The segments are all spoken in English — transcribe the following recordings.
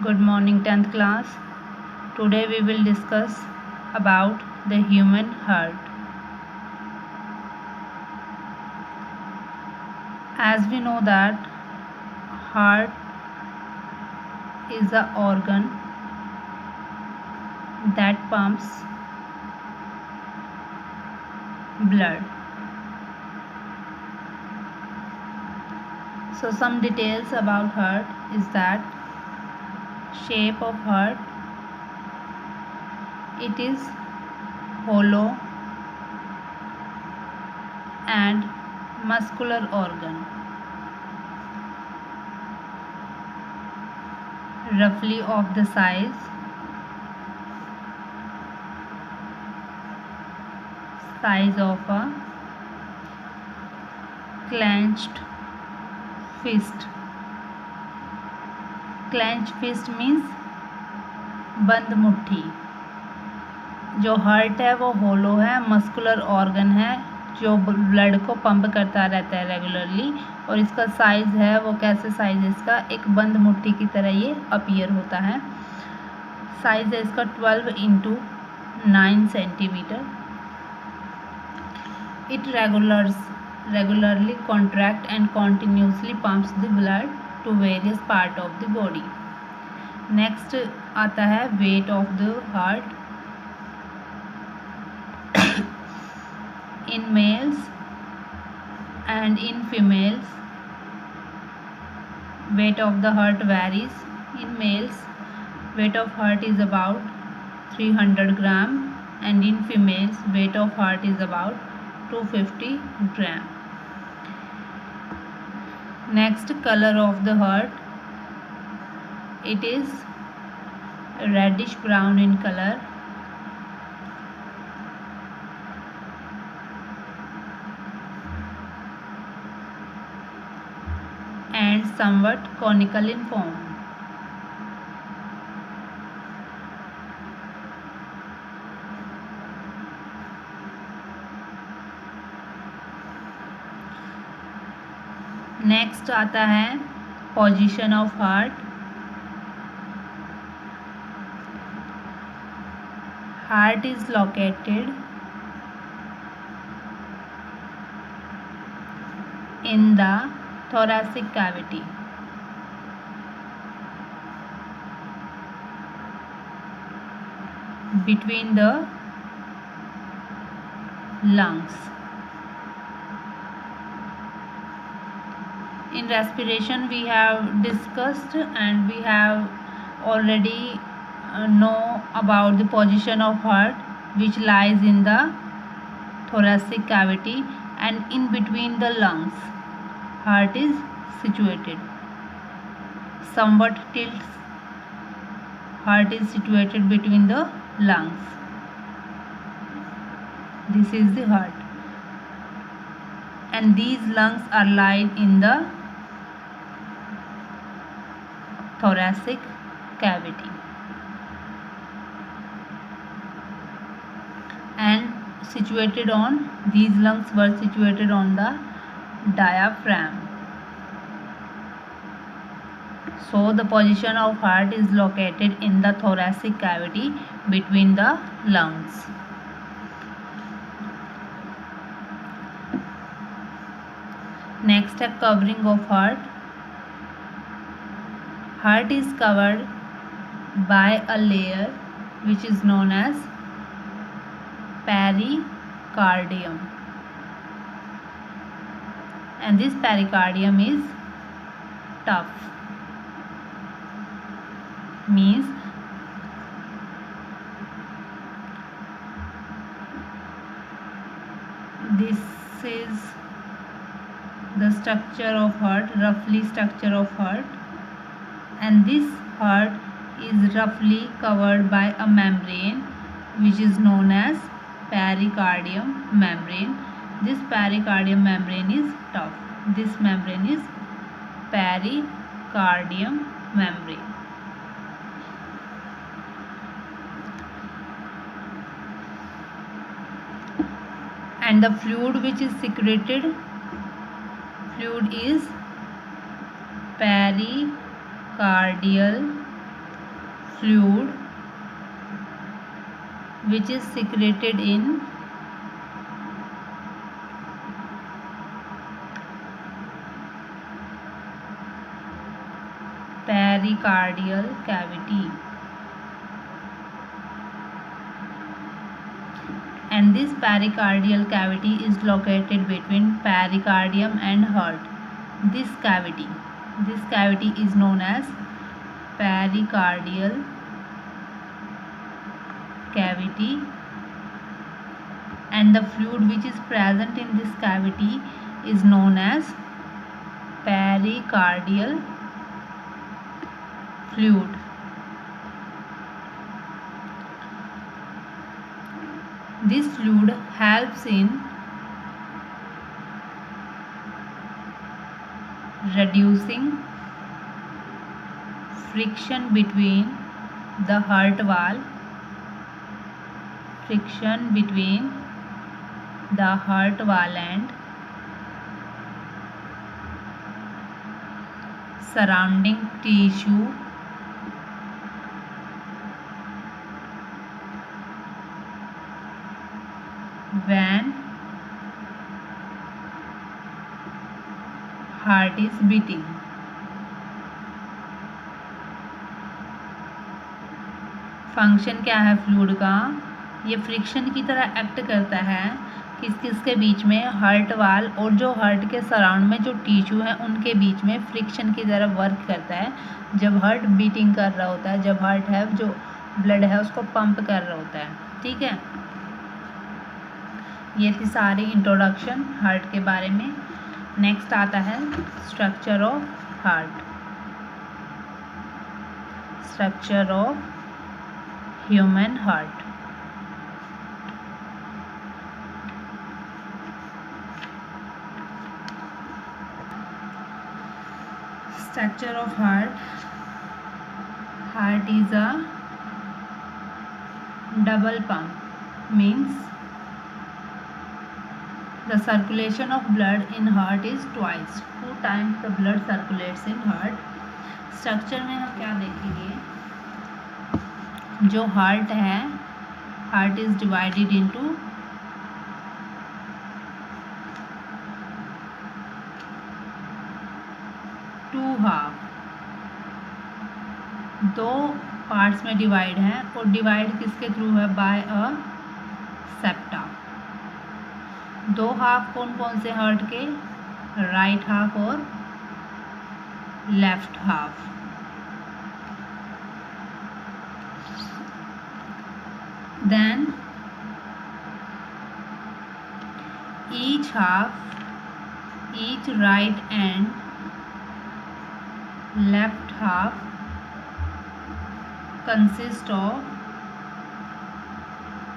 Good morning 10th class. Today we will discuss about the human heart. As we know that heart is the organ that pumps blood. So some details about heart is that shape of heart, it is hollow and muscular organ, roughly of the size of a clenched fist. Clenched fist means बंद मुट्ठी. जो heart है वो होलो है, muscular organ है जो blood को pump करता रहता है रेगुलरली, और इसका साइज़ है वो कैसे साइज़ है इसका, एक बंद मुट्ठी की तरह ये अपीयर होता है. साइज़ है इसका 12x9 centimetre. It regularly contract and continuously pumps the blood to various part of the body. Next आता है weight of the heart. In males and in females, weight of the heart varies. In males, weight of heart is about 300 gram, and in females, weight of heart is about 250 gram. Next, color of the heart, it is reddish brown in color. And somewhat conical in form. Next आता है position of heart. Heart is located in the thoracic cavity. Between the lungs. In respiration we have discussed and we have already know about the position of heart, which lies in the thoracic cavity, and in between the lungs heart is situated. Somewhat tilts. Heart is situated between the lungs. This is the heart. And these lungs are lying in the thoracic cavity. And these lungs were situated on the diaphragm. So the position of heart is located in the thoracic cavity between the lungs. Next, a covering of heart. Heart is covered by a layer which is known as pericardium, and this pericardium is tough, means this is the structure of heart, roughly structure of heart, and this heart is roughly covered by a membrane which is known as pericardium membrane. This pericardium membrane is tough. This membrane is pericardium membrane. And the fluid which is secreted, fluid is pericardial fluid which is secreted in pericardial cavity, and this pericardial cavity is located between pericardium and heart. This cavity is known as pericardial cavity, and the fluid which is present in this cavity is known as pericardial fluid. This fluid helps in reducing friction between the heart valve and surrounding tissue when heart is beating. Function क्या है fluid का? ये friction की तरह act करता है किसके बीच में? हार्ट वाल और जो हार्ट के सराउंड में जो टिश्यू है उनके बीच में फ्रिक्शन की तरह वर्क करता है जब हार्ट बीटिंग कर रहा होता है, जब हार्ट है जो ब्लड है उसको पंप कर रहा होता है। ठीक है, ये थी सारी इंट्रोडक्शन हार्ट के बारे में। नेक्स्ट आता है structure of heart, structure of human heart. Structure of heart. Heart is a double pump, means the circulation of blood in heart is twice, 2 times the blood circulates in heart. Structure में हम क्या देखेंगे? जो heart है, heart is divided into half, 2 parts में divide है और divide किसके थ्रू है? बाय अ सेप्टा। 2 हाफ कौन कौन से हार्ट के? राइट हाफ और left half. Then each right and left half consist of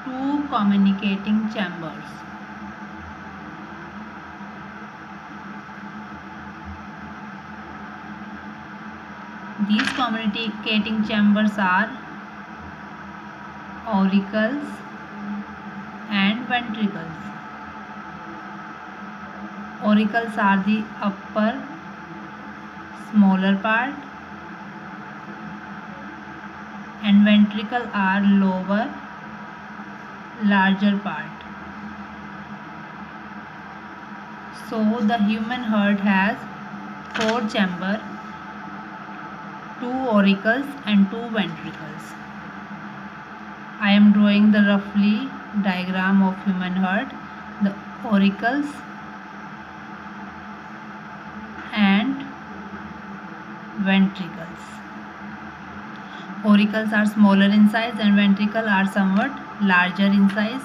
2 communicating chambers. These communicating chambers are auricles and ventricles. Auricles are the upper smaller part and ventricle are lower larger part. So the human heart has 4 chambers, 2 auricles and 2 ventricles. I am drawing the roughly diagram of human heart. The auricles and ventricles. Auricles are smaller in size and ventricles are somewhat larger in size.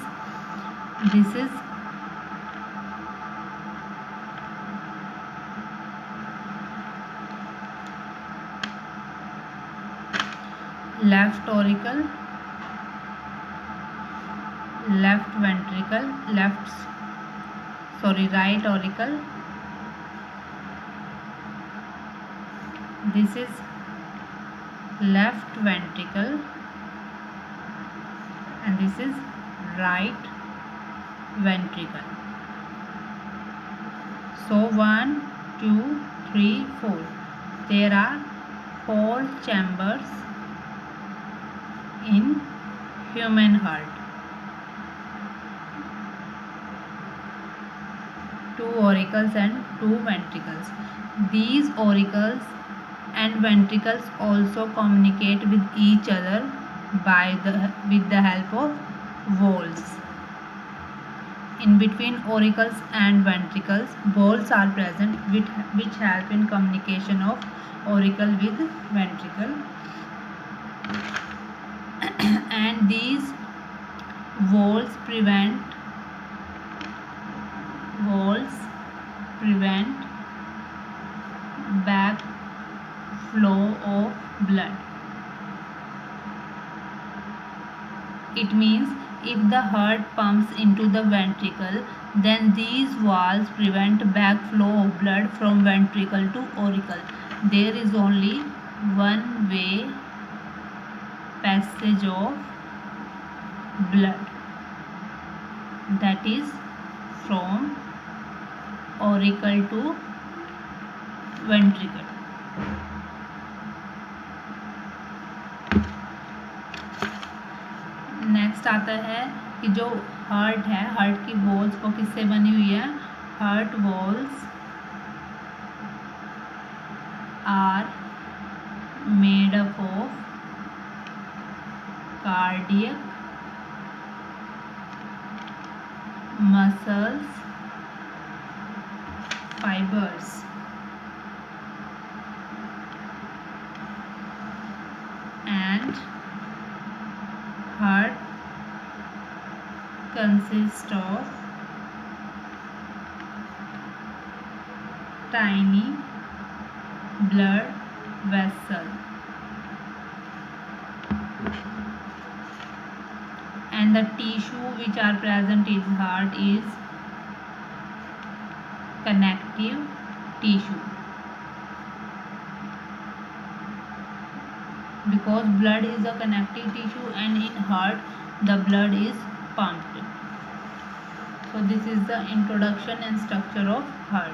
This is left auricle, left ventricle, right auricle. This is left ventricle and this is right ventricle. So 1, 2, 3, 4. There are 4 chambers in human heart. Two auricles and two ventricles. These auricles and ventricles also communicate with each other with the help of valves. In between auricles and ventricles, valves are present which help in communication of auricle with ventricle. And these valves prevent back flow of blood. It means if the heart pumps into the ventricle, then these valves prevent backflow of blood from ventricle to auricle. There is only one way passage of blood, that is from auricle to ventricle. Next आता है कि जो heart है, heart की walls वो किससे बनी हुई है? Heart walls are made up of cardiac muscles fibers and heart consists of tiny blood vessel, and the tissue which are present in heart is connective tissue, because blood is a connective tissue and in heart the blood is pumped. So this is the introduction and structure of heart.